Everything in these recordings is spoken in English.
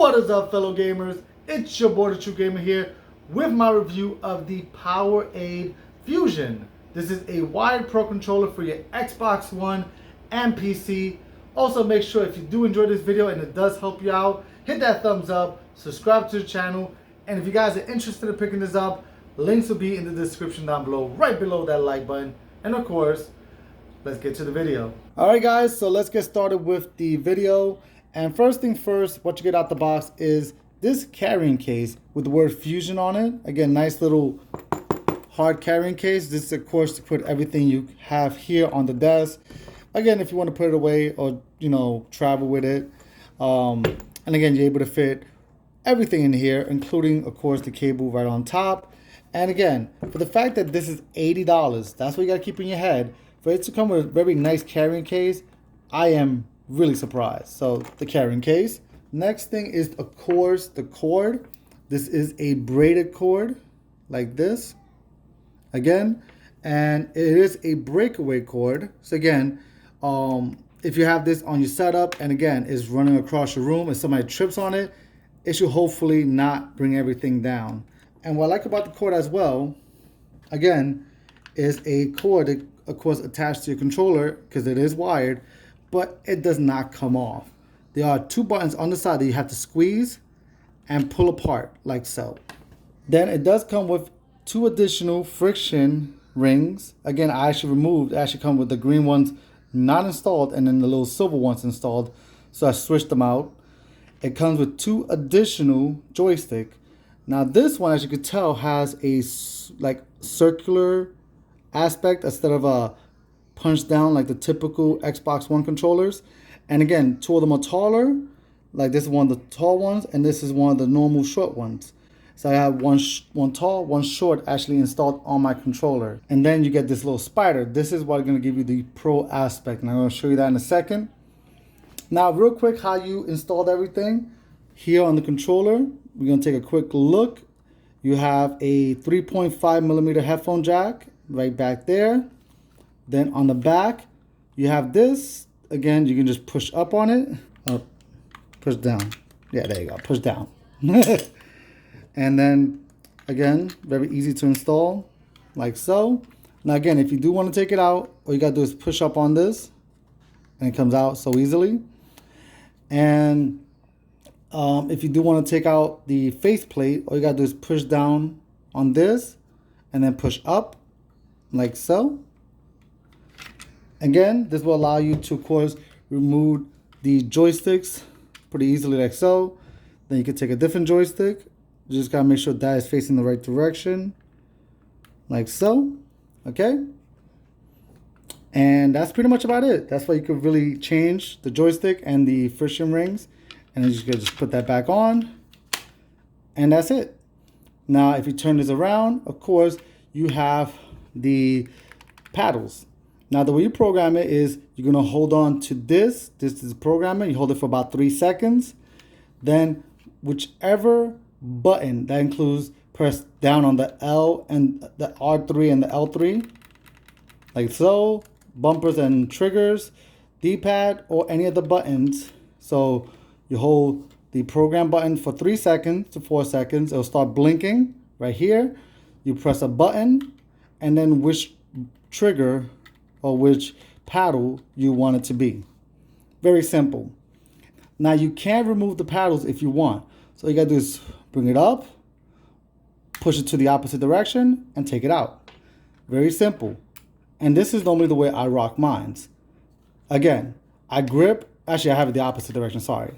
What is up, fellow gamers? It's your boy, the True Gamer here, with my review of the PowerA Fusion. This is a wired pro controller for your Xbox One and PC. Also, make sure if you do enjoy this video and it does help you out, hit that thumbs up, subscribe to the channel, and if you guys are interested in picking this up, links will be in the description down below, right below that like button. And of course, let's get to the video. Alright guys, so let's get started with the video. And first thing first, what you get out the box is this carrying case with the word Fusion on it. Again, nice little hard carrying case. This is of course to put everything you have here on the desk. Again, if you want to put it away or, travel with it. And again, you're able to fit everything in here, including of course the cable right on top. And again, for the fact that this is $80, that's what you gotta keep in your head. For it to come with a very nice carrying case, I am really surprised. So the carrying case. Next thing is of course the cord. This is a braided cord like this. Again, and it is a breakaway cord. So again, if you have this on your setup and again is running across your room and somebody trips on it, it should hopefully not bring everything down. And what I like about the cord as well, again, is a cord that of course attached to your controller because it is wired, but it does not come off. There are two buttons on the side that you have to squeeze and pull apart like so. Then it does come with two additional friction rings. Again, I actually removed, it actually come with the green ones not installed and then the little silver ones installed. So I switched them out. It comes with two additional joystick. Now this one, as you could tell, has a circular aspect instead of a punch down like the typical Xbox One controllers. And again, two of them are taller. Like this is one of the tall ones, and this is one of the normal short ones. So I have one tall, one short actually installed on my controller. And then you get this little spider. This is what's going to give you the pro aspect, and I'm going to show you that in a second. Now, real quick, how you installed everything here on the controller. We're going to take a quick look. You have a 3.5mm headphone jack right back there. Then on the back, you have this. Again, you can just push up on it or push down. Yeah, there you go, push down. And then, again, very easy to install, like so. Now, again, if you do want to take it out, all you got to do is push up on this, and it comes out so easily. And if you do want to take out the faceplate, all you got to do is push down on this, and then push up, like so. Again, this will allow you to, of course, remove the joysticks pretty easily like so. Then you can take a different joystick. You just gotta make sure that is facing the right direction, like so, okay? And that's pretty much about it. That's why you could really change the joystick and the friction rings. And then you can just put that back on, and that's it. Now, if you turn this around, of course, you have the paddles. Now, the way you program it is you're going to hold on to this. This is programming. You hold it for about 3 seconds. Then whichever button, that includes press down on the L and the R3 and the L3, like so, bumpers and triggers, D-pad, or any of the buttons. So you hold the program button for 3 seconds to 4 seconds. It'll start blinking right here. You press a button and then which trigger or which paddle you want it to be. Very simple. Now you can remove the paddles if you want. So all you gotta do is bring it up, push it to the opposite direction, and take it out. Very simple. And this is normally the way I rock mines. Again, I grip, actually I have it the opposite direction, sorry.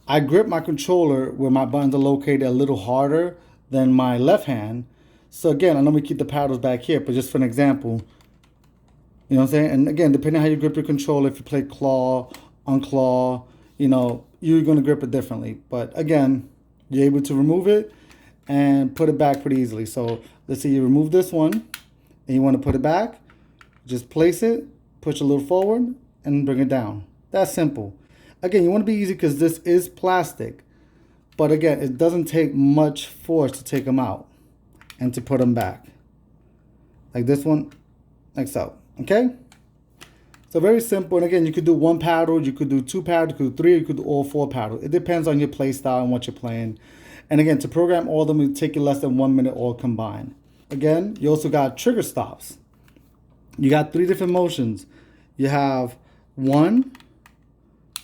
I grip my controller where my buttons are located a little harder than my left hand. So again, I normally keep the paddles back here, but just for an example, you know what I'm saying? And again, depending on how you grip your controller, if you play claw, unclaw, you're going to grip it differently. But again, you're able to remove it and put it back pretty easily. So let's say you remove this one and you want to put it back. Just place it, push a little forward, and bring it down. That's simple. Again, you want to be easy because this is plastic. But again, it doesn't take much force to take them out and to put them back. Like this one, like so. Okay? So very simple. And again, you could do one paddle, you could do two paddles, you could do three, you could do all four paddles. It depends on your play style and what you're playing. And again, to program all of them, it will take you less than 1 minute all combined. Again, you also got trigger stops. You got 3 different motions. You have 1,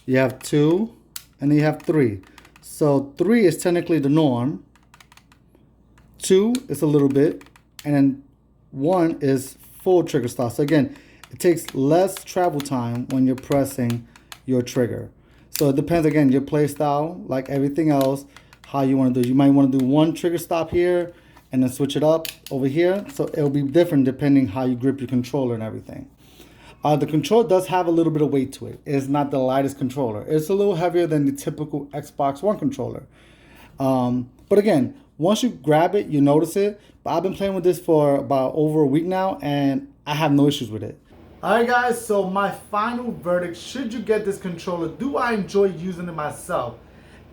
you have 2, and then you have 3. So 3 is technically the norm. 2 is a little bit, and then 1 is full trigger stop. So again, it takes less travel time when you're pressing your trigger. So it depends, again, your play style, like everything else, how you want to do it. You might want to do 1 trigger stop here and then switch it up over here. So it'll be different depending how you grip your controller and everything. The controller does have a little bit of weight to it. It's not the lightest controller. It's a little heavier than the typical Xbox One controller. But again, once you grab it, you notice it. But I've been playing with this for about over a week now, and I have no issues with it. Alright guys, so my final verdict, should you get this controller, do I enjoy using it myself?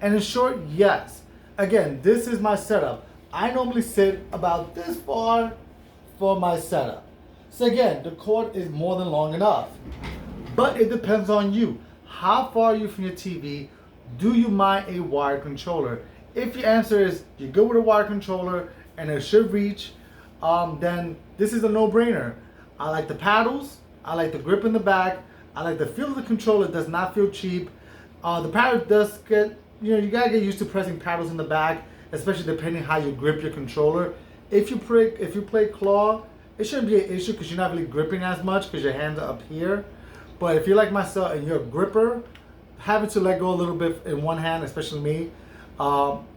And in short, yes. Again, this is my setup. I normally sit about this far for my setup. So again, the cord is more than long enough. But it depends on you. How far are you from your TV? Do you mind a wired controller? If your answer is you're good with a wired controller and it should reach, then this is a no-brainer. I like the paddles. I like the grip in the back. I like the feel of the controller. It does not feel cheap. The paddle does get, you gotta get used to pressing paddles in the back, especially depending how you grip your controller. If you play claw, it shouldn't be an issue because you're not really gripping as much because your hands are up here. But if you're like myself and you're a gripper, having to let go a little bit in one hand, especially me,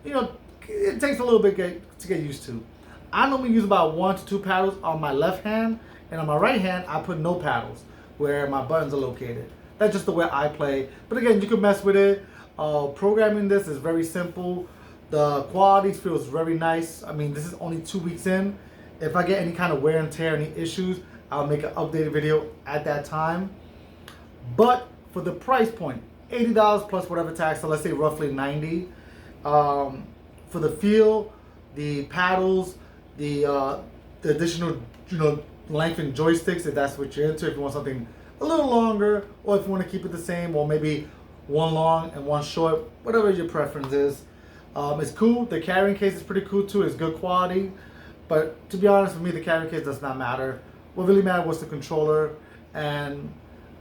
it takes a little bit to get used to. I normally use about 1 to 2 paddles on my left hand, and on my right hand, I put no paddles where my buttons are located. That's just the way I play. But again, you can mess with it. Programming this is very simple. The quality feels very nice. I mean, this is only 2 weeks in. If I get any kind of wear and tear, any issues, I'll make an updated video at that time. But for the price point, $80 plus whatever tax, so let's say roughly $90. For the feel, the paddles, the additional, lengthened joysticks, if that's what you're into, if you want something a little longer, or if you want to keep it the same, or maybe one long and one short, whatever your preference is. It's cool. The carrying case is pretty cool too. It's good quality. But to be honest with me, the carrying case does not matter. What really mattered was the controller, and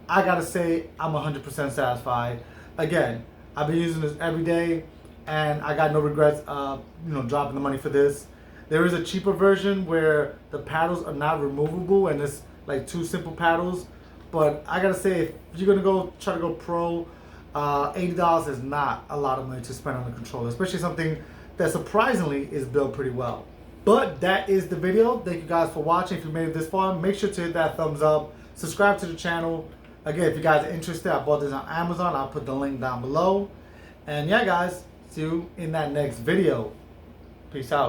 I gotta say I'm 100% satisfied. Again, I've been using this every day, and I got no regrets dropping the money for this. There is a cheaper version where the paddles are not removable and it's like 2 simple paddles. But I gotta say, if you're gonna try to go pro, $80 is not a lot of money to spend on a controller, especially something that surprisingly is built pretty well. But that is the video. Thank you guys for watching. If you made it this far, make sure to hit that thumbs up. Subscribe to the channel. Again, if you guys are interested, I bought this on Amazon. I'll put the link down below. And yeah, guys, see you in that next video. Peace out.